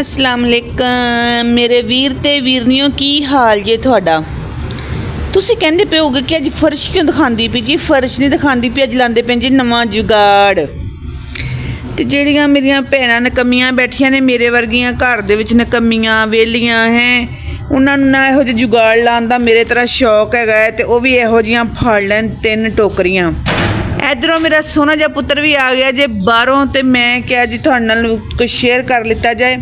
अस्सलाम वालेकुम मेरे वीर ते वीरनियों की हाल जे तुहाडा। तुसी कहंदे पे होगे कि अज फर्श क्यों दिखांदी पई जी? फर्श नहीं दिखांदी पई, अज लांदे पे जी नवां जुगाड़। ते जेहड़ियां मेरियां भैणां नकम्मियां बैठियां ने मेरे वर्गियां घर दे विच नकम्मियां वेलियां हैं, उन्हां नूं ना इहो जिहा जुगाड़ लाउण दा मेरे तरह शौक हैगा है ते ओह भी इहो जिहियां फड़ लैण 3 टोकरियां। इधरों मेरा सोना जिहा पुत्तर भी आ गया जे बाहरों, तो मैं क्या जी तुहाडे नाल कुछ शेयर कर लिता जाए।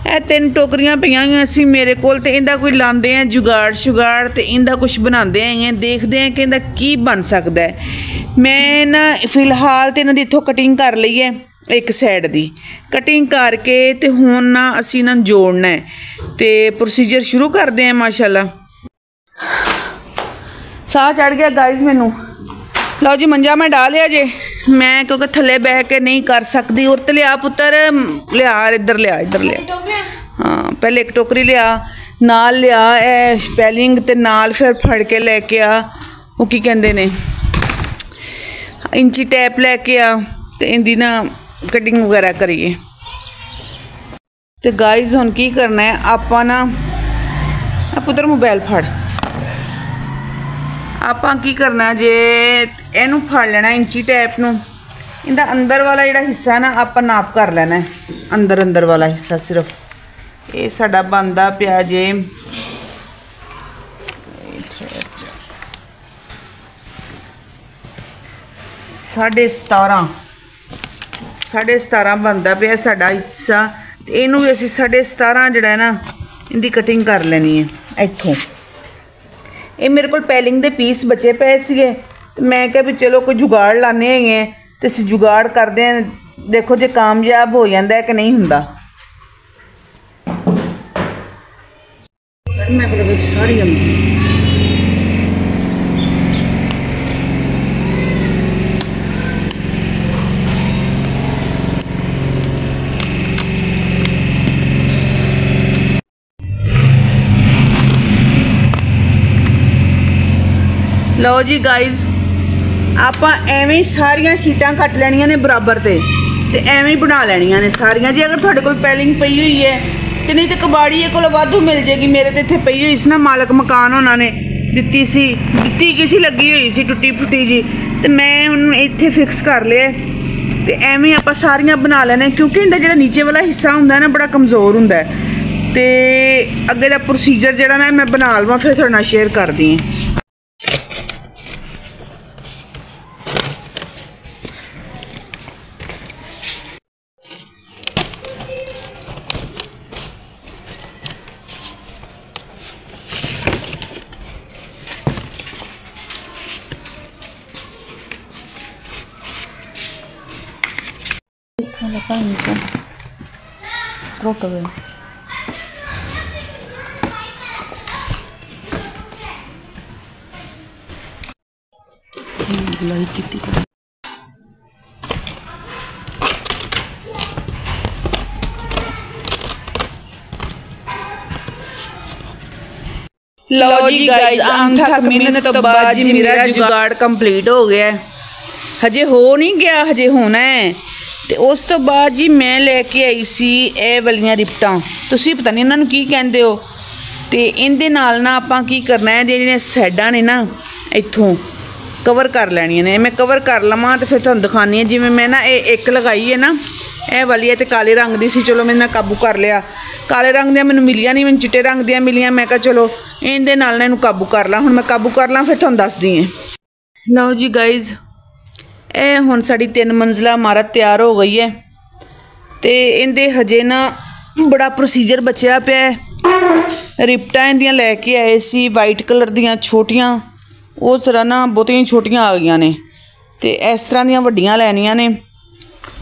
ਇਹ 3 टोकरियां पईयां होईयां सी मेरे कोल, ते इंदा कोई लांदे हैं जुगाड़ शुगाड़ ते इंदा कुछ बनाते हैं, देखते हैं कि इंदा की बन सकता है। मैं ना फिलहाल तो इन्हां दी इत्थों कटिंग कर लई है, एक साइड दी कटिंग करके ते हुण ना असीं इन्हां नूं जोड़ना है ते प्रोसीजर शुरू करते हैं। माशाअल्लाह साह चढ़ गया गाइज मैनू। लो जी मंजा मैं डाल लिया जे, मैं क्योंकि थले बह के नहीं कर सकती। उरत लिया पुत्र, लिया इधर लिया, इधर लिया। हाँ पहले एक टोकरी लिया, नाल लिया स्पैलिंग ते नाल फिर फड़ के लैके आ वो की कहते ने इंची टैप लैके आ ते इंदी ना कटिंग वगैरह करिए। तो गाइज हुण की करना है आपां ना, पुत्र मोबाइल फड़, आपां की करना जे इनू फड़ लेना इंची टैप नूं, इंदा अंदर वाला जिहड़ा हिस्सा ना आपां नाप कर लेना है, अंदर अंदर वाला हिस्सा सिर्फ ये साडा बनदा पिया जे 17.5 बनदा पिया साडा हिस्सा। इनू भी असीं 17.5 जिहड़ा है ना इंदी कटिंग कर लेनी है इत्थों। ये मेरे को पैलिंग दे पीस बचे पे सीगे, तो मैं क्या भी चलो कोई जुगाड़ लाने हैं तो असीं जुगाड़ करते हैं, देखो जे कामयाब हो जाता है कि नहीं हुंदा। मैं सारी लो जी गाइज आपां एवें ही सारियां शीटां कट लैनियां ने बराबर ते एवें ही बना लैनियां ने सारियां जी। अगर तुहाडे कोल पैलिंग पई हुई है तो नहीं तो कबाड़िए कोल वाधू मिल जाएगी। मेरे तो इत्थे पई हुई सी ना, मालक मकान होना ने दित्ती किसी लगी हुई सी टुट्टी फुट्टी जी, तो मैं हुण इत्थे फिक्स कर लिया ते एवें ही आपां सारियां बना लैने, क्योंकि इहदा जिहड़ा नीचे वाला हिस्सा हुंदा है ना बड़ा कमज़ोर हुंदा है। ते अगे दा प्रोसीजर जिहड़ा ना मैं बना लवां फिर तुहाडे नाल शेयर करदी हां। लो जी गाइस अनथक मेहनत तो बाद जी मेरा जुगाड़ कंप्लीट हो गया है। हजे हो नहीं गया, हजे होना है। तो उस तो बाद जी मैं लेके आई सी ए वालियां रिपटां, तुसीं पता नहीं इन्हां नूं की कहंदे हो। तो इहदे नाल ना आपां की करना है, जिहड़ियां साइडां ने ना इत्थों कवर कर लैणियां ने। मैं कवर कर लवां तो फिर तुहानूं दिखानी है। जिवें मैं ना एक लगाई है ना, यह वाली है तो काले रंग दी सी, चलो मैंने काबू कर लिया। काले रंग दियां मैनूं मिलियां नहीं, मैनूं चिट्टे रंग दियां मिलियां। मैं कहा चलो इहदे नाल ना इहनूं काबू कर ला। हुण मैं काबू कर ला फिर तुहानूं दसदी हां। लो जी गाइज ए हुण साडी 3 मंजिला इमारत तैयार हो गई है, तो इहदे हजे ना बड़ा प्रोसीजर बचिया पिया है। रिपटां इहदियां लैके आए सी वाइट कलर दियां छोटियां, उस तरह ना बहुतियां छोटियां आ गई ने, तो इस तरह दियां वड्डियां लैनियां ने,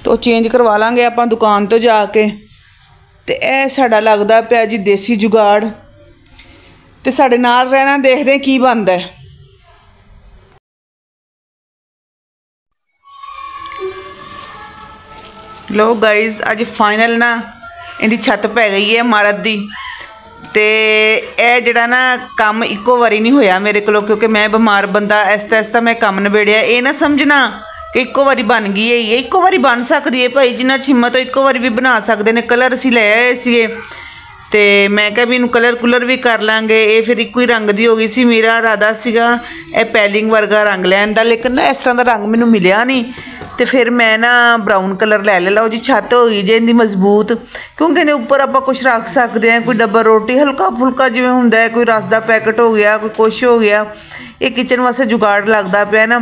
तो चेंज करवा लांगे आपां दुकान तो जाके। तो यह साडा लगदा पिया जी देसी जुगाड़, तो साडे नाल रहना, देखदे की बनदा है। लो गाइज अज फाइनल ना इहदी छत पै गई है इमारत दी। तो यह जड़ा ना काम इक्को बारी नहीं होया मेरे को, क्योंकि मैं बीमार बंदा, ऐसा मैं काम नबेड़िया। ये ना समझना कि ਇੱਕੋ ਵਾਰੀ ਬਣ ਗਈ ਹੈ, ਇੱਕੋ ਵਾਰੀ ਬਣ ਸਕਦੀ ਹੈ ਭਾਈ, ਜਿੰਨਾ ਹਿੰਮਤ ਹੋ ਇੱਕੋ ਵਾਰੀ ਵੀ ਬਣਾ ਸਕਦੇ ਨੇ। ਕਲਰ ਅਸੀਂ ਲੈ ਆਏ ਸੀਗੇ ਤੇ ਮੈਂ ਕਿਹਾ ਵੀ ਇਹਨੂੰ ਕਲਰ ਕੁਲਰ ਵੀ ਕਰ ਲਾਂਗੇ। ਇਹ ਫਿਰ ਇੱਕੋ ਹੀ ਰੰਗ ਦੀ ਹੋ ਗਈ ਸੀ। ਮੇਰਾ ਇਰਾਦਾ ਸੀਗਾ ਇਹ ਪੈਲਿੰਗ ਵਰਗਾ ਰੰਗ ਲੈਣ ਦਾ, ਲੇਕਿਨ ਨਾ ਇਸ ਤਰ੍ਹਾਂ ਦਾ ਰੰਗ ਮੈਨੂੰ ਮਿਲਿਆ ਨਹੀਂ ਤੇ ਫਿਰ ਮੈਂ ਨਾ ਬਰਾਊਨ ਕਲਰ ਲੈ ਲਓ ਜੀ। ਛੱਤ ਹੋ ਗਈ ਜੇ ਇਹਦੀ ਮਜ਼ਬੂਤ, ਕਿਉਂਕਿ ਇਹਦੇ ਉੱਪਰ ਆਪਾਂ ਕੁਛ ਰੱਖ ਸਕਦੇ ਹਾਂ, ਕੋਈ ਡੱਬਾ ਰੋਟੀ ਹਲਕਾ ਫੁਲਕਾ ਜਿਵੇਂ ਹੁੰਦਾ ਹੈ, ਕੋਈ ਰਸ ਦਾ ਪੈਕਟ ਹੋ ਗਿਆ, ਕੋਈ ਕੁਛ ਹੋ ਗਿਆ। ਇਹ ਕਿਚਨ ਵਾਸਤੇ ਜੁਗਾੜ ਲੱਗਦਾ ਪਿਆ ਨਾ।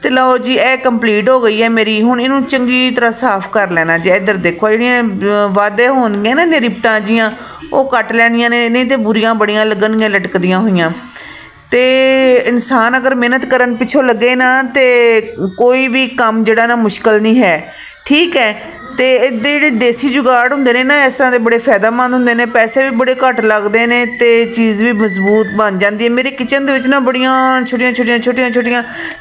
ਤੇ ਲਓ ਜੀ ਇਹ ਕੰਪਲੀਟ ਹੋ ਗਈ ਹੈ ਮੇਰੀ। ਹੁਣ ਇਹਨੂੰ ਚੰਗੀ ਤਰ੍ਹਾਂ ਸਾਫ਼ ਕਰ ਲੈਣਾ ਜੇ। ਇੱਧਰ ਦੇਖੋ ਜਿਹੜੀਆਂ ਵਾਧੇ ਹੋਣਗੀਆਂ ਨਾ ਰਿਪਟਾਂ ਜੀਆਂ ਉਹ ਕੱਟ ਲੈਣੀਆਂ ਨੇ, ਨਹੀਂ ਤੇ ਬੁਰੀਆਂ ਬੜੀਆਂ ਲੱਗਣਗੀਆਂ ਲਟਕਦੀਆਂ ਹੋਈਆਂ। ਤੇ ਇਨਸਾਨ ਅਗਰ ਮਿਹਨਤ ਕਰਨ ਪਿੱਛੋਂ ਲੱਗੇ ਨਾ ਤੇ ਕੋਈ ਵੀ ਕੰਮ ਜਿਹੜਾ ਨਾ ਮੁਸ਼ਕਲ ਨਹੀਂ ਹੈ, ਠੀਕ ਹੈ। ਤੇ ਇਹਦੇ ਜਿਹੜੇ ਦੇਸੀ ਜੁਗਾੜ ਹੁੰਦੇ ਨੇ ਨਾ ਇਸ ਤਰ੍ਹਾਂ ਦੇ ਬੜੇ ਫਾਇਦੇਮੰਦ ਹੁੰਦੇ ਨੇ, ਪੈਸੇ ਵੀ ਬੜੇ ਘੱਟ ਲੱਗਦੇ ਨੇ ਤੇ ਚੀਜ਼ ਵੀ ਮਜ਼ਬੂਤ ਬਣ ਜਾਂਦੀ ਹੈ। ਮੇਰੇ ਕਿਚਨ ਦੇ ਵਿੱਚ ਨਾ ਬੜੀਆਂ ਛੋਟੀਆਂ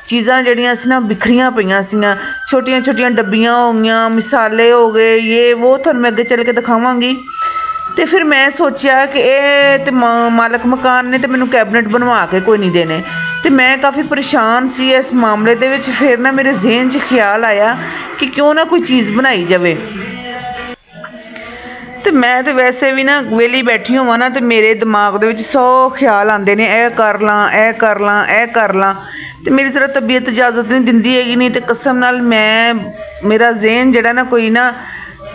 ਚੀਜ਼ਾਂ ਜਿਹੜੀਆਂ ਸੀ ਨਾ ਬਿਖਰੀਆਂ ਪਈਆਂ ਸੀਗੀਆਂ, ਛੋਟੀਆਂ ਡੱਬੀਆਂ ਹੋ ਗਈਆਂ, ਮਸਾਲੇ ਹੋ ਗਏ, ਇਹ ਉਹ ਤੁਹਾਨੂੰ ਮੈਂ ਅੱਗੇ ਚੱਲ ਕੇ ਦਿਖਾਵਾਂਗੀ। ਤੇ ਫਿਰ ਮੈਂ ਸੋਚਿਆ ਕਿ ਇਹ ਤੇ ਮਾਲਕ ਮਕਾਨ ਨੇ ਤੇ ਮੈਨੂੰ ਕੈਬਨਿਟ ਬਣਵਾ ਕੇ ਕੋਈ ਨਹੀਂ ਦੇਣੇ, ਤੇ ਮੈਂ ਕਾਫੀ ਪਰੇਸ਼ਾਨ ਸੀ ਇਸ ਮਾਮਲੇ ਦੇ ਵਿੱਚ। ਫਿਰ ਨਾ ਮੇਰੇ ਜ਼ਿਹਨ 'ਚ ਖਿਆਲ ਆਇਆ ਕਿ ਕਿਉਂ ਨਾ ਕੋਈ ਚੀਜ਼ ਬਣਾਈ ਜਾਵੇ। ਤੇ ਮੈਂ ਤੇ ਵੈਸੇ ਵੀ ਨਾ ਵਿਹਲੀ ਬੈਠੀ ਹੋਵਾਂ ਨਾ ਤੇ ਮੇਰੇ ਦਿਮਾਗ ਦੇ ਵਿੱਚ 100 ਖਿਆਲ ਆਉਂਦੇ ਨੇ, ਇਹ ਕਰ ਲਾਂ, ਇਹ ਕਰ ਲਾਂ, ਇਹ ਕਰ ਲਾਂ। ਤੇ ਮੇਰੀ ਜ਼ਰਾ ਤਬੀਅਤ ਇਜਾਜ਼ਤ ਨਹੀਂ ਦਿੰਦੀ ਹੈਗੀ, ਨਹੀਂ ਤੇ ਕਸਮ ਨਾਲ ਮੇਰਾ ਜ਼ਿਹਨ ਜਿਹੜਾ ਨਾ ਕੋਈ ਨਾ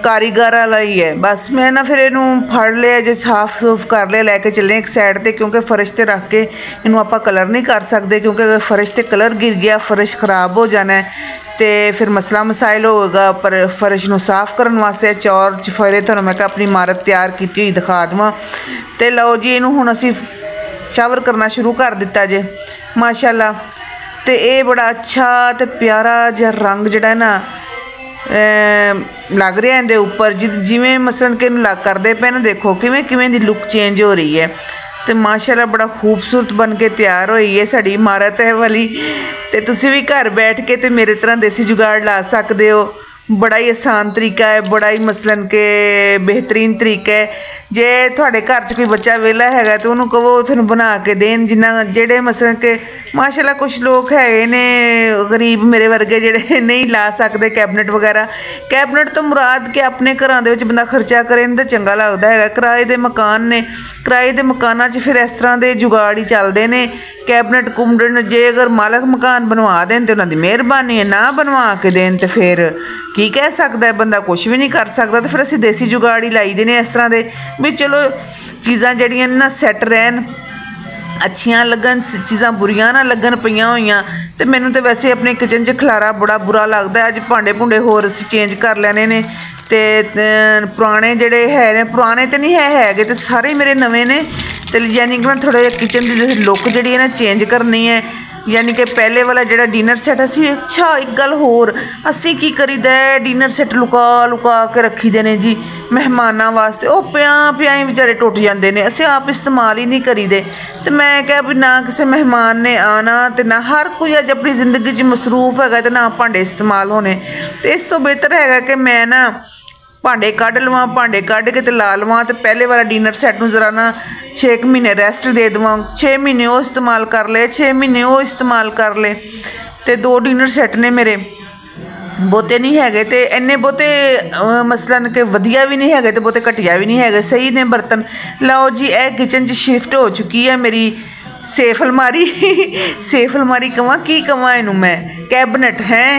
ਕਾਰੀਗਰ ਵਾਲਾ ਹੀ ਹੈ। ਬਸ ਮੈਂ ਨਾ ਫਿਰ ਇਹਨੂੰ ਫੜ ਲਿਆ ਜੇ, ਸਾਫ਼ ਸੂਫ ਕਰ ਲਿਆ, ਲੈ ਕੇ ਚੱਲੇ ਇੱਕ ਸਾਈਡ 'ਤੇ, ਕਿਉਂਕਿ ਫਰਸ਼ 'ਤੇ ਰੱਖ ਕੇ ਇਹਨੂੰ ਆਪਾਂ ਕਲਰ ਨਹੀਂ ਕਰ ਸਕਦੇ, ਕਿਉਂਕਿ ਅਗਰ ਫਰਸ਼ 'ਤੇ ਕਲਰ ਗਿਰ ਗਿਆ ਫਰਸ਼ ਖ਼ਰਾਬ ਹੋ ਜਾਣਾ ਤੇ ਫਿਰ ਮਸਲਾ ਮਸਾਇਲ ਹੋਵੇਗਾ। ਪਰ ਫਰਸ਼ ਨੂੰ ਸਾਫ਼ ਕਰਨ ਵਾਸਤੇ ਚੌਰ ਚਫੇਰੇ ਤੁਹਾਨੂੰ ਮੈਂ ਕਿਹਾ ਆਪਣੀ ਇਮਾਰਤ ਤਿਆਰ ਕੀਤੀ ਹੋਈ ਦਿਖਾ ਦੇਵਾਂ। ਤੇ ਲਓ ਜੀ ਇਹਨੂੰ ਹੁਣ ਅਸੀਂ ਸ਼ਾਵਰ ਕਰਨਾ ਸ਼ੁਰੂ ਕਰ ਦਿੱਤਾ ਜੇ ਮਾਸ਼ਾਅੱਲਾ। ਤੇ ਇਹ ਬੜਾ ਅੱਛਾ ਤੇ ਪਿਆਰਾ ਜਿਹਾ ਰੰਗ ਜਿਹੜਾ ਨਾ ਲੱਗ ਰਿਹਾ ਇਹਦੇ ਉੱਪਰ, ਜਿਵੇਂ ਮਸਲਨ ਕਿ ਇਹਨੂੰ ਲੱਗ ਕਰਦੇ ਪਏ ਨਾ, ਦੇਖੋ ਕਿਵੇਂ ਦੀ ਲੁੱਕ ਚੇਂਜ ਹੋ ਰਹੀ ਹੈ। ਤੇ ਮਾਸ਼ਾਅੱਲਾ ਬੜਾ ਖੂਬਸੂਰਤ ਬਣ ਕੇ ਤਿਆਰ ਹੋਈ ਹੈ ਸਾਡੀ ਇਮਾਰਤ ਹੈ ਵਾਲੀ। ਤੇ ਤੁਸੀਂ ਵੀ ਘਰ ਬੈਠ ਕੇ ਤੇ ਮੇਰੇ ਤਰ੍ਹਾਂ ਦੇਸੀ ਜੁਗਾੜ ਲਾ ਸਕਦੇ ਹੋ। ਬੜਾ ਹੀ ਆਸਾਨ ਤਰੀਕਾ ਹੈ, ਬੜਾ ਹੀ ਮਸਲਨ ਕਿ ਬਿਹਤਰੀਨ ਤਰੀਕਾ ਹੈ। ਜੇ ਤੁਹਾਡੇ ਘਰ 'ਚ ਕੋਈ ਬੱਚਾ ਵਿਹਲਾ ਹੈਗਾ ਤਾਂ ਉਹਨੂੰ ਕਹੋ ਤੁਹਾਨੂੰ ਬਣਾ ਕੇ ਦੇਣ। ਜਿਹੜੇ ਮਸਲਨ ਕਿ ਮਾਸ਼ਾਅੱਲਾ ਕੁਛ ਲੋਕ ਹੈਗੇ ਨੇ ਗਰੀਬ ਮੇਰੇ ਵਰਗੇ ਜਿਹੜੇ ਨਹੀਂ ਲਾ ਸਕਦੇ ਕੈਬਨਿਟ ਵਗੈਰਾ। ਕੈਬਨਿਟ ਤੋਂ ਮੁਰਾਦ ਕਿ ਆਪਣੇ ਘਰਾਂ ਦੇ ਵਿੱਚ ਬੰਦਾ ਖਰਚਾ ਕਰੇ ਤਾਂ ਚੰਗਾ ਲੱਗਦਾ ਹੈਗਾ। ਕਿਰਾਏ ਦੇ ਮਕਾਨ ਨੇ, ਕਿਰਾਏ ਦੇ ਮਕਾਨਾਂ 'ਚ ਫਿਰ ਇਸ ਤਰ੍ਹਾਂ ਦੇ ਜੁਗਾੜ ਹੀ ਚੱਲਦੇ ਨੇ। ਕੈਬਨਿਟ ਕੁੰਮੜਨ ਜੇ ਅਗਰ ਮਾਲਕ ਮਕਾਨ ਬਣਵਾ ਦੇਣ ਤਾਂ ਉਹਨਾਂ ਦੀ ਮਿਹਰਬਾਨੀ ਹੈ, ਨਾ ਬਣਵਾ ਕੇ ਦੇਣ ਤਾਂ ਫਿਰ ਕੀ ਕਹਿ ਸਕਦਾ ਬੰਦਾ, ਕੁਛ ਵੀ ਨਹੀਂ ਕਰ ਸਕਦਾ। ਤੇ ਫਿਰ ਅਸੀਂ ਦੇਸੀ ਜੁਗਾੜ ਹੀ ਲਾਈ ਦੇ ਨੇ ਇਸ ਤਰ੍ਹਾਂ ਦੇ ਵੀ ਚਲੋ ਚੀਜ਼ਾਂ ਜਿਹੜੀਆਂ ਨਾ ਸੈੱਟ ਰਹਿਣ, ਅੱਛੀਆਂ ਲੱਗਣ, ਚੀਜ਼ਾਂ ਬੁਰੀਆਂ ਨਾ ਲੱਗਣ ਪਈਆਂ ਹੋਈਆਂ। ਤੇ ਮੈਨੂੰ ਤਾਂ ਵੈਸੇ ਆਪਣੇ ਕਿਚਨ 'ਚ ਖਲਾਰਾ ਬੜਾ ਬੁਰਾ ਲੱਗਦਾ। ਅੱਜ ਭਾਂਡੇ ਭੁੰਡੇ ਹੋਰ ਅਸੀਂ ਚੇਂਜ ਕਰ ਲੈਣੇ ਨੇ ਤੇ ਪੁਰਾਣੇ ਜਿਹੜੇ ਹੈ ਨੇ, ਪੁਰਾਣੇ ਤਾਂ ਨਹੀਂ ਹੈਗੇ ਤੇ ਸਾਰੇ ਮੇਰੇ ਨਵੇਂ ਨੇ। ਤੇ ਯਾਨੀ ਕਿ ਮੈਂ ਥੋੜ੍ਹਾ ਜਿਹਾ ਕਿਚਨ ਦੀ ਲੁੱਕ ਜਿਹੜੀ ਹੈ ਨਾ ਚੇਂਜ ਕਰਨੀ ਹੈ। ਯਾਨੀ ਕਿ ਪਹਿਲੇ ਵਾਲਾ ਜਿਹੜਾ ਡਿਨਰ ਸੈੱਟ ਅਸੀਂ, ਅੱਛਾ ਇੱਕ ਗੱਲ ਹੋਰ, ਅਸੀਂ ਕੀ ਕਰੀਦਾ ਡਿਨਰ ਸੈੱਟ ਲੁਕਾ ਕੇ ਰੱਖੀਦੇ ਨੇ ਜੀ ਮਹਿਮਾਨਾਂ ਵਾਸਤੇ। ਉਹ ਪਿਆਂ ਹੀ ਵਿਚਾਰੇ ਟੁੱਟ ਜਾਂਦੇ ਨੇ, ਅਸੀਂ ਆਪ ਇਸਤੇਮਾਲ ਹੀ ਨਹੀਂ ਕਰੀਦੇ। ਤੇ ਮੈਂ ਕਿਹਾ ਵੀ ਨਾ ਕਿਸੇ ਮਹਿਮਾਨ ਨੇ ਆਉਣਾ ਤੇ ਨਾ ਹਰ ਕੋਈ ਅੱਜ ਆਪਣੀ ਜ਼ਿੰਦਗੀ 'ਚ ਮਸਰੂਫ ਹੈਗਾ ਤੇ ਨਾ ਭਾਂਡੇ ਇਸਤੇਮਾਲ ਹੋਣੇ। ਤੇ ਇਸ ਤੋਂ ਬਿਹਤਰ ਹੈਗਾ ਕਿ ਮੈਂ ਨਾ ਭਾਂਡੇ ਕੱਢ ਲਵਾਂ, ਭਾਂਡੇ ਕੱਢ ਕੇ ਤੇ ਲਾ ਲਵਾਂ ਤੇ ਪਹਿਲੇ ਵਾਲਾ ਡਿਨਰ ਸੈੱਟ ਨੂੰ ਜ਼ਰਾ ਨਾ 6 ਮਹੀਨੇ ਰੈਸਟ ਦੇ ਦੇਵਾਂ। 6 ਮਹੀਨੇ ਉਹ ਇਸਤੇਮਾਲ ਕਰ ਲਏ, 6 ਮਹੀਨੇ ਉਹ ਇਸਤੇਮਾਲ ਕਰ ਲਏ। ਤੇ 2 ਡਿਨਰ ਸੈੱਟ ਨੇ ਮੇਰੇ, ਬਹੁਤੇ ਨਹੀਂ ਹੈਗੇ ਤੇ ਇੰਨੇ ਬਹੁਤੇ ਮਸਲਨ ਕਿ ਵਧੀਆ ਵੀ ਨਹੀਂ ਹੈਗੇ ਤੇ ਬਹੁਤੇ ਘਟੀਆ ਵੀ ਨਹੀਂ ਹੈਗੇ, ਸਹੀ ਨੇ ਬਰਤਨ। ਲਓ ਜੀ ਇਹ ਕਿਚਨ 'ਚ ਸ਼ਿਫਟ ਹੋ ਚੁੱਕੀ ਹੈ ਮੇਰੀ ਸੇਫ ਅਲਮਾਰੀ। ਸੇਫ ਅਲਮਾਰੀ ਕਵਾਂ ਕੀ ਕਵਾਂ ਇਹਨੂੰ ਮੈਂ, ਕੈਬਨਿਟ ਹੈ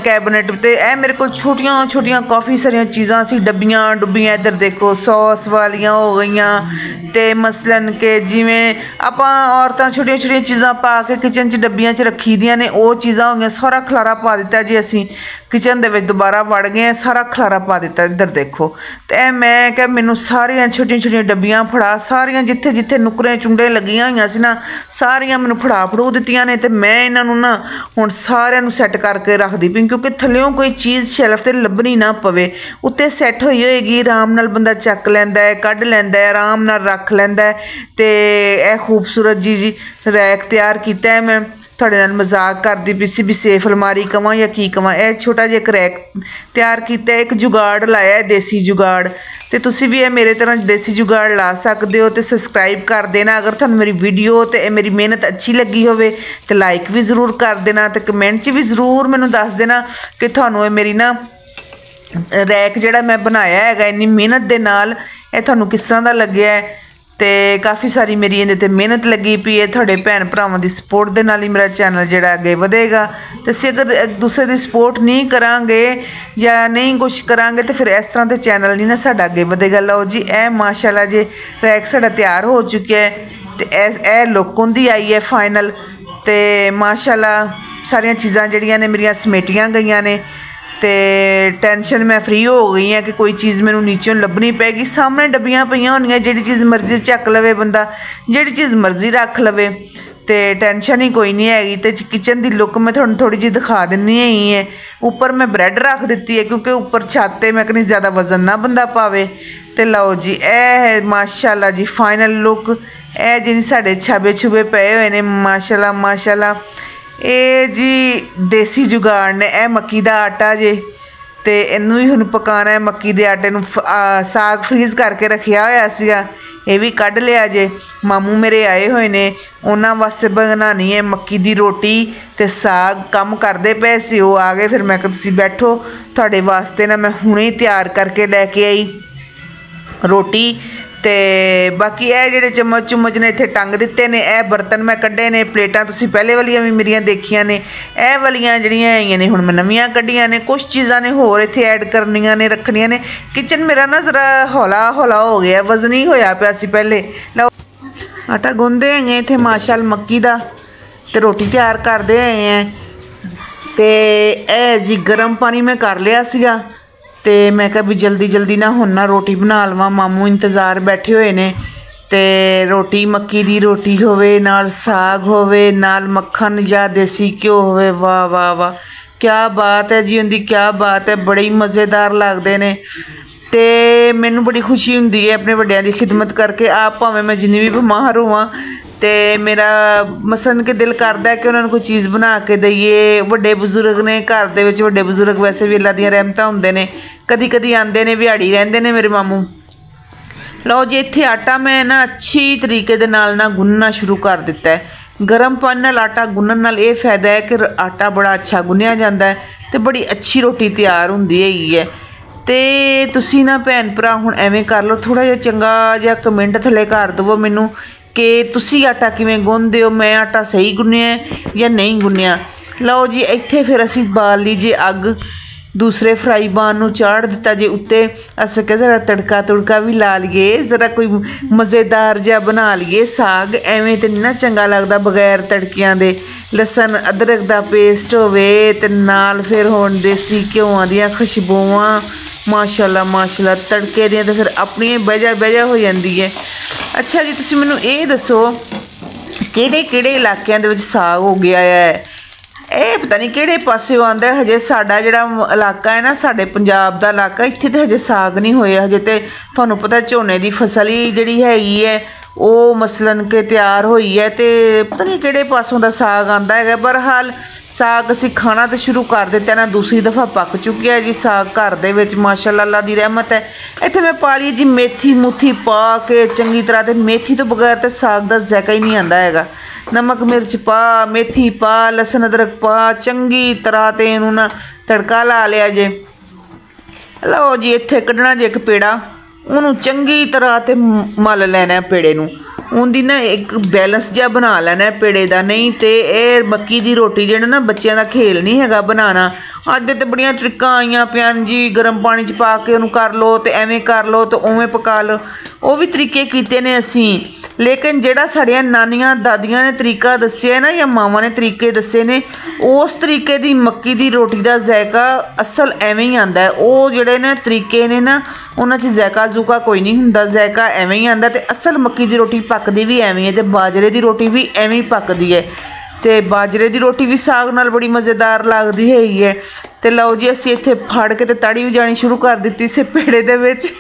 ਕੈਬਨਿਟ। ਤੇ ਇਹ ਮੇਰੇ ਕੋਲ ਛੋਟੀਆਂ ਕਾਫੀ ਸਾਰੀਆਂ ਚੀਜ਼ਾਂ ਸੀ, ਡੱਬੀਆਂ ਇੱਧਰ ਦੇਖੋ ਸੌਸ ਵਾਲੀਆਂ ਹੋ ਗਈਆਂ। ਤੇ ਮਸਲਨ ਕਿ ਜਿਵੇਂ ਆਪਾਂ ਔਰਤਾਂ ਛੋਟੀਆਂ ਚੀਜ਼ਾਂ ਪਾ ਕੇ ਕਿਚਨ 'ਚ ਡੱਬੀਆਂ 'ਚ ਰੱਖੀ ਦੀਆਂ ਨੇ, ਉਹ ਚੀਜ਼ਾਂ ਹੋ ਗਈਆਂ। ਸਾਰਾ ਖਲਾਰਾ ਪਾ ਦਿੱਤਾ ਜੀ ਅਸੀਂ ਕਿਚਨ ਦੇ ਵਿੱਚ, ਦੁਬਾਰਾ ਵੜ ਗਏ, ਸਾਰਾ ਖਲਾਰਾ ਪਾ ਦਿੱਤਾ। ਇੱਧਰ ਦੇਖੋ। ਤੇ ਇਹ ਮੈਂ ਕਿਹਾ ਮੈਨੂੰ ਸਾਰੀਆਂ ਛੋਟੀਆਂ ਡੱਬੀਆਂ ਫੜਾ, ਸਾਰੀਆਂ ਜਿੱਥੇ ਨੁਕਰੇ ਚੁੰਡੇ ਲੱਗੀਆਂ ਹੋਈਆਂ ਸੀ ਨਾ ਸਾਰੀਆਂ ਮੈਨੂੰ ਫੜੂ ਦਿੱਤੀਆਂ ਨੇ। ਤੇ ਮੈਂ ਇਹਨਾਂ ਨੂੰ ਨਾ ਹੁਣ ਸਾਰਿਆਂ ਨੂੰ ਸੈੱਟ ਕਰਕੇ ਰੱਖਦੀ ਪਈ, ਕਿਉਂਕਿ ਥੱਲਿਓਂ ਕੋਈ ਚੀਜ਼ ਸ਼ੈਲਫ 'ਤੇ ਲੱਭਣੀ ਨਾ ਪਵੇ, ਉੱਤੇ ਸੈੱਟ ਹੋਈ ਹੋਏਗੀ, ਆਰਾਮ ਨਾਲ ਬੰਦਾ ਚੱਕ ਲੈਂਦਾ ਹੈ, ਕੱਢ ਲੈਂਦਾ ਹੈ, ਆਰਾਮ ਨਾਲ ਰੱਖ ਲੈਂਦਾ ਹੈ। ਤੇ ਇਹ ਖੂਬਸੂਰਤ ਜੀ ਰੈਕ ਤਿਆਰ ਕੀਤਾ ਹੈ ਮੈਂ। ਤੁਹਾਡੇ ਨਾਲ ਮਜ਼ਾਕ ਕਰਦੀ ਪਈ ਸੀ ਵੀ ਸੇਫ ਅਲਮਾਰੀ ਕਵਾਂ ਜਾਂ ਕੀ ਕਵਾਂ। ਇਹ ਛੋਟਾ ਜਿਹਾ ਰੈਕ ਤਿਆਰ ਕੀਤਾ, ਇੱਕ ਜੁਗਾੜ ਲਾਇਆ ਦੇਸੀ ਜੁਗਾੜ, ਤੇ ਤੁਸੀਂ ਵੀ ਇਹ ਮੇਰੇ ਤਰ੍ਹਾਂ ਦੇਸੀ ਜੁਗਾੜ ਲਾ ਸਕਦੇ ਹੋ। ਤੇ ਸਬਸਕ੍ਰਾਈਬ ਕਰ ਦੇਣਾ ਅਗਰ ਤੁਹਾਨੂੰ ਮੇਰੀ ਵੀਡੀਓ ਤੇ ਮੇਰੀ ਮਿਹਨਤ ਅੱਛੀ ਲੱਗੀ ਹੋਵੇ, ਤੇ ਲਾਈਕ ਵੀ ਜ਼ਰੂਰ ਕਰ ਦੇਣਾ, ਤੇ ਕਮੈਂਟ 'ਚ ਵੀ ਜ਼ਰੂਰ ਮੈਨੂੰ ਦੱਸ ਦੇਣਾ ਕਿ ਤੁਹਾਨੂੰ ਇਹ ਮੇਰੀ ਨਾ ਰੈਕ ਜਿਹੜਾ ਮੈਂ ਬਣਾਇਆ ਹੈਗਾ ਇੰਨੀ ਮਿਹਨਤ ਦੇ ਨਾਲ, ਇਹ ਤੁਹਾਨੂੰ ਕਿਸ ਤਰ੍ਹਾਂ ਦਾ ਲੱਗਿਆ ਹੈ। ਤੇ ਕਾफ़ी ਸਾਰੀ ਮੇਰੀ ਇਹਦੇ ਤੇ ਮਿਹਨਤ ਲੱਗੀ ਪਈ ਹੈ। ਤੁਹਾਡੇ ਭੈਣ ਭਰਾਵਾਂ ਦੀ ਸਪੋਰਟ ਦੇ ਨਾਲ ਹੀ ਮੇਰਾ ਚੈਨਲ ਜਿਹੜਾ ਅੱਗੇ ਵਧੇਗਾ। ਤੇ ਅਸੀਂ ਅਗਰ ਇੱਕ ਦੂਸਰੇ ਦੀ ਸਪੋਰਟ ਨਹੀਂ ਕਰਾਂਗੇ ਜਾਂ ਨਹੀਂ ਕੁਛ ਕਰਾਂਗੇ ਤੇ ਫਿਰ ਇਸ ਤਰ੍ਹਾਂ ਦੇ ਚੈਨਲ ਨਹੀਂ ਨਾ ਸਾਡਾ ਅੱਗੇ ਵਧੇਗਾ। ਲਓ ਜੀ, ਇਹ ਮਾਸ਼ਾਅੱਲਾ ਜੇ ਰੈਕ ਸਾਡਾ ਤਿਆਰ ਹੋ ਚੁੱਕਿਆ ਹੈ, ਤੇ ਇਹ ਲੁੱਕ ਹੁੰਦੀ ਆਈ ਹੈ ਫਾਈਨਲ। ਤੇ ਮਾਸ਼ਾਅੱਲਾ ਸਾਰੀਆਂ ਚੀਜ਼ਾਂ ਜਿਹੜੀਆਂ ਨੇ ਮੇਰੀਆਂ ਸਮੇਟੀਆਂ ਗਈਆਂ ਨੇ, ਤੇ ਟੈਨਸ਼ਨ ਮੈਂ ਫਰੀ ਹੋ ਗਈ ਹਾਂ ਕਿ ਕੋਈ ਚੀਜ਼ ਮੈਨੂੰ ਨੀਚੋਂ ਲੱਭਣੀ ਪੈਗੀ। ਸਾਹਮਣੇ ਡੱਬੀਆਂ ਪਈਆਂ ਹੋਣੀਆਂ, ਜਿਹੜੀ ਚੀਜ਼ ਮਰਜ਼ੀ ਚੱਕ ਲਵੇ ਬੰਦਾ, ਜਿਹੜੀ ਚੀਜ਼ ਮਰਜ਼ੀ ਰੱਖ ਲਵੇ, ਤੇ ਟੈਨਸ਼ਨ ਹੀ ਕੋਈ ਨਹੀਂ ਹੈਗੀ। ਤੇ ਕਿਚਨ ਦੀ ਲੁੱਕ ਮੈਂ ਤੁਹਾਨੂੰ ਥੋੜੀ ਜਿਹੀ ਦਿਖਾ ਦਿੰਨੀ ਹੈਗੀ ਹੈ। ਉੱਪਰ ਮੈਂ ਬ੍ਰੈਡ ਰੱਖ ਦਿੱਤੀ ਹੈ ਕਿਉਂਕਿ ਉੱਪਰ ਛੱਤ 'ਤੇ ਮੈਂ ਕਹਿੰਦੀ ਜ਼ਿਆਦਾ ਵਜ਼ਨ ਨਾ ਬੰਦਾ ਪਾਵੇ। ਤੇ ਲਓ ਜੀ, ਇਹ ਹੈ ਮਾਸ਼ਾਅੱਲਾ ਜੀ ਫਾਈਨਲ ਲੁੱਕ। ਇਹ ਜਿਹੜੀ ਸਾਡੇ ਛਾਬੇ ਛੁਬੇ ਪਏ ਹੋਏ ਨੇ ਮਾਸ਼ਾਅੱਲਾ ਮਾਸ਼ਾਅੱਲਾ, ਇਹ ਜੀ ਦੇਸੀ ਜੁਗਾੜ ਨੇ। ਇਹ ਮੱਕੀ ਦਾ ਆਟਾ ਜੇ, ਤੇ ਇਹਨੂੰ ਵੀ ਹੁਣ ਪਕਾਉਣਾ ਹੈ। ਮੱਕੀ ਦੇ ਆਟੇ ਨੂੰ ਸਾਗ ਫਰੀਜ਼ ਕਰਕੇ ਰੱਖਿਆ ਹੋਇਆ ਸੀਗਾ, ਇਹ ਵੀ ਕੱਢ ਲਿਆ ਜੇ। ਮਾਮੂ ਮੇਰੇ ਆਏ ਹੋਏ ਨੇ, ਉਹਨਾਂ ਵਾਸਤੇ ਬਣਾਉਣੀ ਹੈ ਮੱਕੀ ਦੀ ਰੋਟੀ ਤੇ ਸਾਗ। ਕੰਮ ਕਰਦੇ ਪਏ ਸੀ, ਉਹ ਆ ਗਏ, ਫਿਰ ਮੈਂ ਕਿਹਾ ਤੁਸੀਂ ਬੈਠੋ, ਤੁਹਾਡੇ ਵਾਸਤੇ ਨਾ ਮੈਂ ਹੁਣੇ ਤਿਆਰ ਕਰਕੇ ਲੈ ਕੇ ਆਈ ਰੋਟੀ। ਤੇ ਬਾਕੀ ਇਹ ਜਿਹੜੇ ਚਮਚ ਚੁਮਚ ਨੇ ਇੱਥੇ ਟੰਗ ਦਿੱਤੇ ਨੇ। ਇਹ ਬਰਤਨ ਮੈਂ ਕੱਢੇ ਨੇ, ਪਲੇਟਾਂ ਤੁਸੀਂ ਪਹਿਲੇ ਵਾਲੀਆਂ ਵੀ ਮੇਰੀਆਂ ਦੇਖੀਆਂ ਨੇ। ਇਹ ਵਾਲੀਆਂ ਜਿਹੜੀਆਂ ਹੈਗੀਆਂ ਨੇ ਹੁਣ ਮੈਂ ਨਵੀਆਂ ਕੱਢੀਆਂ ਨੇ। ਕੁਛ ਚੀਜ਼ਾਂ ਨੇ ਹੋਰ ਇੱਥੇ ਐਡ ਕਰਨੀਆਂ ਨੇ, ਰੱਖਣੀਆਂ ਨੇ। ਕਿਚਨ ਮੇਰਾ ਨਾ ਜ਼ਰਾ ਹੌਲਾ ਹੌਲਾ ਹੋ ਗਿਆ, ਵਜ਼ਨੀ ਹੋਇਆ ਪਿਆ ਸੀ ਪਹਿਲੇ। ਲਓ ਆਟਾ ਗੁੰਨਦੇ ਹੈਗੇ ਇੱਥੇ ਮਾਸ਼ਾਅੱਲਾ ਮੱਕੀ ਦਾ, ਤੇ ਰੋਟੀ ਤਿਆਰ ਕਰਦੇ ਹੈਗੇ ਹੈ। ਤੇ ਇਹ ਜੀ ਗਰਮ ਪਾਣੀ ਮੈਂ ਕਰ ਲਿਆ ਸੀਗਾ, ਤੇ ਮੈਂ ਕਿਹਾ ਵੀ ਜਲਦੀ ਜਲਦੀ ਨਾ ਹੁਣ ਨਾ ਰੋਟੀ ਬਣਾ ਲਵਾਂ। ਮਾਮੂ ਇੰਤਜ਼ਾਰ ਬੈਠੇ ਹੋਏ ਨੇ, ਤੇ ਰੋਟੀ ਮੱਕੀ ਦੀ ਰੋਟੀ ਹੋਵੇ, ਨਾਲ ਸਾਗ ਹੋਵੇ, ਨਾਲ ਮੱਖਣ ਜਾਂ ਦੇਸੀ ਘਿਓ ਹੋਵੇ। ਵਾਹ ਵਾਹ ਵਾਹ, ਕਿਆ ਬਾਤ ਹੈ ਜੀ ਉਹਦੀ, ਕਿਆ ਬਾਤ ਹੈ। ਬੜੇ ਹੀ ਮਜ਼ੇਦਾਰ ਲੱਗਦੇ ਨੇ, ਤੇ ਮੈਨੂੰ ਬੜੀ ਖੁਸ਼ੀ ਹੁੰਦੀ ਹੈ ਆਪਣੇ ਵੱਡਿਆਂ ਦੀ ਖਿਦਮਤ ਕਰਕੇ। ਆਪ ਭਾਵੇਂ ਮੈਂ ਜਿੰਨੀ ਵੀ ਬਿਮਾਰ ਹੋਵਾਂ, ਤੇ ਮੇਰਾ ਮਸਲਨ ਕੇ ਦਿਲ ਕਰਦਾ ਕਿ ਉਹਨਾਂ ਨੂੰ ਕੋਈ ਚੀਜ਼ ਬਣਾ ਕੇ ਦਈਏ। ਵੱਡੇ ਬਜ਼ੁਰਗ ਨੇ ਘਰ ਦੇ ਵਿੱਚ, ਵੱਡੇ ਬਜ਼ੁਰਗ ਵੈਸੇ ਵੀ ਅੱਲਾ ਦੀਆਂ ਰਹਿਮਤਾਂ ਹੁੰਦੇ ਨੇ, ਕਦੀ ਕਦੀ ਆਉਂਦੇ ਨੇ, ਦਿਹਾੜੀ ਰਹਿੰਦੇ ਨੇ ਮੇਰੇ ਮਾਮੂ। ਲਓ ਜੀ, ਇੱਥੇ ਆਟਾ ਮੈਂ ਨਾ ਅੱਛੀ ਤਰੀਕੇ ਦੇ ਨਾਲ ਨਾ ਗੁੰਨਣਾ ਸ਼ੁਰੂ ਕਰ ਦਿੱਤਾ ਹੈ। ਗਰਮ ਪਾਣੀ ਨਾਲ ਆਟਾ ਗੁੰਨਣ ਨਾਲ ਇਹ ਫਾਇਦਾ ਹੈ ਕਿ ਆਟਾ ਬੜਾ ਅੱਛਾ ਗੁੰਨਿਆ ਜਾਂਦਾ ਹੈ, ਤੇ ਬੜੀ ਅੱਛੀ ਰੋਟੀ ਤਿਆਰ ਹੁੰਦੀ ਹੈਗੀ ਹੈ। ਤੇ ਤੁਸੀਂ ਨਾ ਭੈਣ ਭਰਾ ਹੁਣ ਐਵੇਂ ਕਰ ਲਓ, ਥੋੜ੍ਹਾ ਜਿਹਾ ਚੰਗਾ ਜਿਹਾ ਕਮੈਂਟ ਥੱਲੇ ਕਰ ਦੇਵੋ ਮੈਨੂੰ ਕਿ ਤੁਸੀਂ ਆਟਾ ਕਿਵੇਂ ਗੁੰਨਦੇ ਹੋ, ਮੈਂ ਆਟਾ ਸਹੀ ਗੁੰਨਿਆ ਜਾਂ ਨਹੀਂ ਗੁੰਨਿਆ। ਲਓ ਜੀ, ਇੱਥੇ ਫਿਰ ਅਸੀਂ ਬਾਲ ਲਈ ਜੇ ਅੱਗ, ਦੂਸਰੇ ਫਰਾਈ ਪਾਨ ਨੂੰ ਚਾੜ ਦਿੱਤਾ ਜੇ ਉੱਤੇ। ਅਸੀਂ ਕਿਹਾ ਜ਼ਰਾ ਤੜਕਾ ਤੁੜਕਾ ਵੀ ਲਾ ਲਈਏ, ਜ਼ਰਾ ਕੋਈ ਮਜ਼ੇਦਾਰ ਜਿਹਾ ਬਣਾ ਲਈਏ ਸਾਗ। ਐਵੇਂ ਤਾਂ ਨਹੀਂ ਨਾ ਚੰਗਾ ਲੱਗਦਾ ਬਗੈਰ ਤੜਕਿਆਂ ਦੇ। ਲਸਣ ਅਦਰਕ ਦਾ ਪੇਸਟ ਹੋਵੇ, ਤੇ ਨਾਲ ਫਿਰ ਹੁਣ ਦੇਸੀ ਘਿਓਆਂ ਦੀਆਂ ਖੁਸ਼ਬੂਆਂ ਮਾਸ਼ਾਅੱਲਾ ਮਾਸ਼ਾਅੱਲਾ, ਤੜਕੇ ਦੀਆਂ ਤਾਂ ਫਿਰ ਆਪਣੀਆਂ ਬਹਿਜਾ ਹੋ ਜਾਂਦੀ ਹੈ। ਅੱਛਾ ਜੀ, ਤੁਸੀਂ ਮੈਨੂੰ ਇਹ ਦੱਸੋ ਕਿਹੜੇ ਕਿਹੜੇ ਇਲਾਕਿਆਂ ਦੇ ਵਿੱਚ ਸਾਗ ਹੋ ਗਿਆ ਹੈ? ਇਹ ਪਤਾ ਨਹੀਂ ਕਿਹੜੇ ਪਾਸਿਓਂ ਆਉਂਦਾ। ਹਜੇ ਸਾਡਾ ਜਿਹੜਾ ਇਲਾਕਾ ਹੈ ਨਾ, ਸਾਡੇ ਪੰਜਾਬ ਦਾ ਇਲਾਕਾ, ਇੱਥੇ ਤਾਂ ਹਜੇ ਸਾਗ ਨਹੀਂ ਹੋਇਆ ਹਜੇ। ਤੇ ਤੁਹਾਨੂੰ ਪਤਾ ਝੋਨੇ ਦੀ ਫਸਲ ਹੀ ਜਿਹੜੀ ਹੈਗੀ ਹੈ ਉਹ ਮਸਲਨ ਕੇ ਤਿਆਰ ਹੋਈ ਹੈ, ਤੇ ਪਤਾ ਨਹੀਂ ਕਿਹੜੇ ਪਾਸੋਂ ਦਾ ਸਾਗ ਆਉਂਦਾ ਹੈਗਾ। ਬਹਰਹਾਲ ਸਾਗ ਅਸੀਂ ਖਾਣਾ ਤਾਂ ਸ਼ੁਰੂ ਕਰ ਦਿੱਤਾ ਨਾ, ਦੂਸਰੀ ਦਫਾ ਪੱਕ ਚੁੱਕਿਆ ਜੀ ਸਾਗ ਘਰ ਦੇ ਵਿੱਚ ਮਾਸ਼ਾਅੱਲਾ, ਅੱਲਾ ਦੀ ਰਹਿਮਤ ਹੈ। ਇੱਥੇ ਮੈਂ ਪਾ ਲਈ ਜੀ ਮੇਥੀ ਮੂਥੀ ਪਾ ਕੇ ਚੰਗੀ ਤਰ੍ਹਾਂ, ਤੇ ਮੇਥੀ ਤੋਂ ਬਗੈਰ ਤਾਂ ਸਾਗ ਦਾ ਜ਼ਾਇਕਾ ਹੀ ਨਹੀਂ ਆਉਂਦਾ ਹੈਗਾ। ਨਮਕ ਮਿਰਚ ਪਾ, ਮੇਥੀ ਪਾ, ਲਸਣ ਅਦਰਕ ਪਾ, ਚੰਗੀ ਤਰ੍ਹਾਂ ਤੇ ਇਹਨੂੰ ਨਾ ਤੜਕਾ ਲਾ ਲਿਆ ਜੇ। ਲਓ ਜੀ, ਇੱਥੇ ਕੱਢਣਾ ਜੇ ਇੱਕ ਪੇੜਾ, ਉਹਨੂੰ ਚੰਗੀ ਤਰ੍ਹਾਂ ਤੇ ਮਲ ਲੈਣਾ ਪੇੜੇ ਨੂੰ। ਉਹਦੀ ਨਾ ਇੱਕ ਬੈਲੈਂਸ ਜਿਹਾ ਬਣਾ ਲੈਣਾ ਪੇੜੇ ਦਾ। ਨਹੀਂ ਤੇ ਇਹ ਮੱਕੀ ਦੀ ਰੋਟੀ ਜਿਹੜਾ ਨਾ ਬੱਚਿਆਂ ਦਾ ਖੇਲ ਨਹੀਂ ਹੈਗਾ ਬਣਾਉਣਾ। ਅੱਜ ਤੇ ਬੜੀਆਂ ਟ੍ਰਿਕਾਂ ਆਈਆਂ ਪਿਆਂ ਜੀ, ਗਰਮ ਪਾਣੀ 'ਚ ਪਾ ਕੇ ਉਹਨੂੰ ਕਰ ਲਓ, ਤੇ ਐਵੇਂ ਕਰ ਲਓ, ਤੇ ਉਵੇਂ ਪਕਾ ਲਓ। ਉਹ ਵੀ ਤਰੀਕੇ ਕੀਤੇ ਨੇ ਅਸੀਂ, ਲੇਕਿਨ ਜਿਹੜਾ ਸਾਡੀਆਂ ਨਾਨੀਆਂ ਦਾਦੀਆਂ ਨੇ ਤਰੀਕਾ ਦੱਸਿਆ ਨਾ, ਜਾਂ ਮਾਵਾਂ ਨੇ ਤਰੀਕੇ ਦੱਸੇ ਨੇ, ਉਸ ਤਰੀਕੇ ਦੀ ਮੱਕੀ ਦੀ ਰੋਟੀ ਦਾ ਜ਼ਾਇਕਾ ਅਸਲ ਐਵੇਂ ਹੀ ਆਉਂਦਾ। ਉਹ ਜਿਹੜੇ ਨੇ ਤਰੀਕੇ ਨੇ ਨਾ, ਉਹਨਾਂ 'ਚ ਜ਼ਾਇਕਾ ਜ਼ੂਕਾ ਕੋਈ ਨਹੀਂ ਹੁੰਦਾ, ਜ਼ਾਇਕਾ ਐਵੇਂ ਹੀ ਆਉਂਦਾ। ਤੇ ਅਸਲ ਮੱਕੀ ਦੀ ਰੋਟੀ ਪੱਕਦੀ ਵੀ ਐਵੇਂ ਹੈ, ਤੇ ਬਾਜਰੇ ਦੀ ਰੋਟੀ ਵੀ ਐਵੇਂ ਹੀ ਪੱਕਦੀ ਹੈ। ਤੇ ਬਾਜਰੇ ਦੀ ਰੋਟੀ ਵੀ ਸਾਗ ਨਾਲ ਬੜੀ ਮਜ਼ੇਦਾਰ ਲੱਗਦੀ ਹੈਗੀ ਹੈ। ਤੇ ਲਓ ਜੀ ਅਸੀਂ ਇੱਥੇ ਫੜ ਕੇ ਤੇ ਤਾੜੀ ਵਜਾਣੀ ਸ਼ੁਰੂ ਕਰ ਦਿੱਤੀ ਸੀ ਪੇੜੇ ਦੇ ਵਿੱਚ।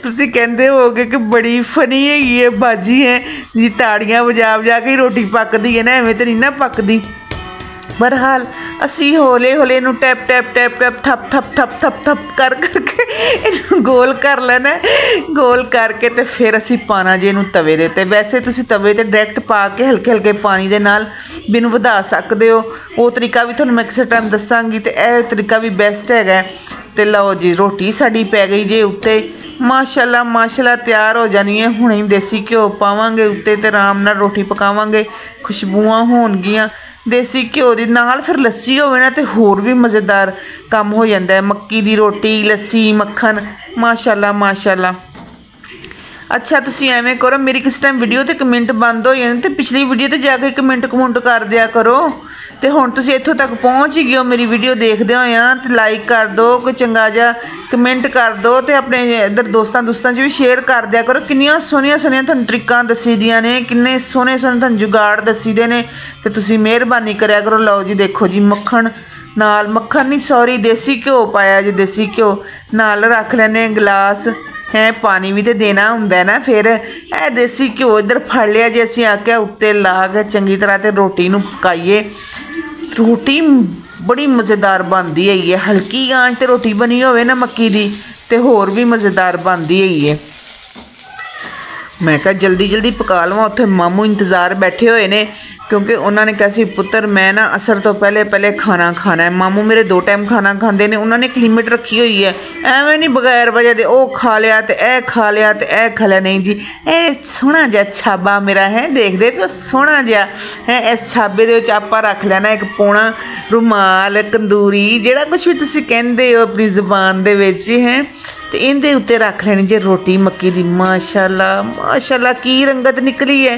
ਤੁਸੀਂ ਕਹਿੰਦੇ ਹੋਗੇ ਕਿ ਬੜੀ ਫਨੀ ਹੈਗੀ ਹੈ ਬਾਜੀ ਹੈ ਜੀ, ਤਾੜੀਆਂ ਵਜਾ ਵਜਾ ਕੇ ਹੀ ਰੋਟੀ ਪੱਕਦੀ ਹੈ ਨਾ, ਐਵੇਂ ਤਾਂ ਨਹੀਂ ਨਾ ਪੱਕਦੀ। बहरहाल असी हौले हौले इनू टैप टैप टैप टैप थप थप थप थप थप कर करके इनू गोल कर लेना। गोल करके तो फिर असी पाना जी इनू तवे दे। वैसे तुसी तवे ते डायरैक्ट पा के हल्के हल्के पानी दे नाल भी इनू वधा सकते हो, वो तरीका भी तुहानूं मैं किसी टाइम दसांगी। तो यह तरीका भी बेस्ट है। तो लो जी रोटी साड़ी पै गई जे उत्ते, माशाल्लाह माशाल्लाह तैयार हो जानी है। हुणे ही देसी घ्यो पावांगे उत्ते ते आराम नाल रोटी पकावांगे, खुशबूआं होणगियां देसी घ्यो दी नाल। फिर लस्सी होवे ना तो होर भी मज़ेदार काम हो जाता है। मक्की दी रोटी, लस्सी, मक्खन, माशाल्लाह माशाल्लाह। अच्छा तुसी एवें करो, मेरी किस टाइम वीडियो ते कमेंट बंद हो जाते तो पिछली वीडियो ते जाके कमेंट कमुंट कर दिया करो। तो हुण तुसी इत्थों तक पहुँच ही गए हो मेरी वीडियो देखदे होए तो लाइक कर दो, कोई चंगा जा कमेंट कर दो, तो अपने इधर दोस्तां च भी शेयर कर दिया करो। किन्नियां सोहनियां सोहनियां तुहानूं ट्रिकां दस्सी दियां ने, किन्ने सोहने सोहने तुहानूं जुगाड़ दस्सी दे ने, ते तुसी मेहरबानी करया करो। लो जी देखो जी मक्खन नाल, मक्खन नहीं सॉरी देसी घ्यो पाया जी, देसी घ्यो नाल रख लैने गिलास है। पानी भी तो देना हुंदा है ना। फिर ए देसी घ्यो इधर फड़ लिया जी, असीं आख्या उत्ते ला के चंगी तरह ते रोटी नूं पकाइए। रोटी बड़ी मज़ेदार बनती है, हल्की आंच ते रोटी बनी होवे ना मक्की दी ते होर भी मज़ेदार बनती है। मैं कहा जल्दी जल्दी पका लवां, उत्थे मामू इंतज़ार बैठे हुए ने क्योंकि उन्होंने कहा सी पुत्र मैं ना असर तो पहले पहले खाना खाना है। मामू मेरे 2 टाइम खाना खाते हैं, उन्होंने एक लिमिट रखी हुई है। एवें नहीं बगैर वजह दे ओ खा लिया तो ए खा लिया तो ए खा लिया, नहीं जी। ए सोहना जिहा छाबा मेरा है, देखते पिओ सोहना जिहा है। इस छाबे दे विच आपां रख लेना एक पौना रुमाल, कंदूरी, जिहड़ा कुछ भी तुसीं कहंदे हो अपनी ज़बान दे विच है। तो इहदे उत्ते रख लेनी जे रोटी मक्की दी। माशाल्लाह माशाल्लाह की रंगत निकली है,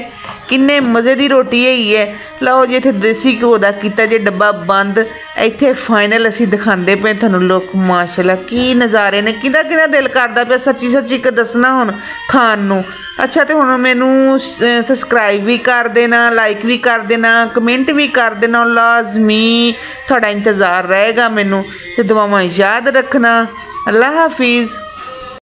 किन्ने मज़े की रोटी है। लो जी इत्थे देसी घ्यो दा कीता जे डब्बा बंद। इत्थे फाइनल असीं दिखांदे पे तुहानूं लोग माशाल्लाह की नज़ारे ने। किदा किदा दिल करदा पिया सच्ची सच्ची एक दसना हुण खाण नूं। अच्छा तो हुण मैनूं सबसक्राइब भी कर देना, लाइक भी कर देना, कमेंट भी कर देना, लाजमी तुहाडा इंतज़ार रहेगा मैनूं। ते दुआवां याद रखना। अल्लाह हाफिज़।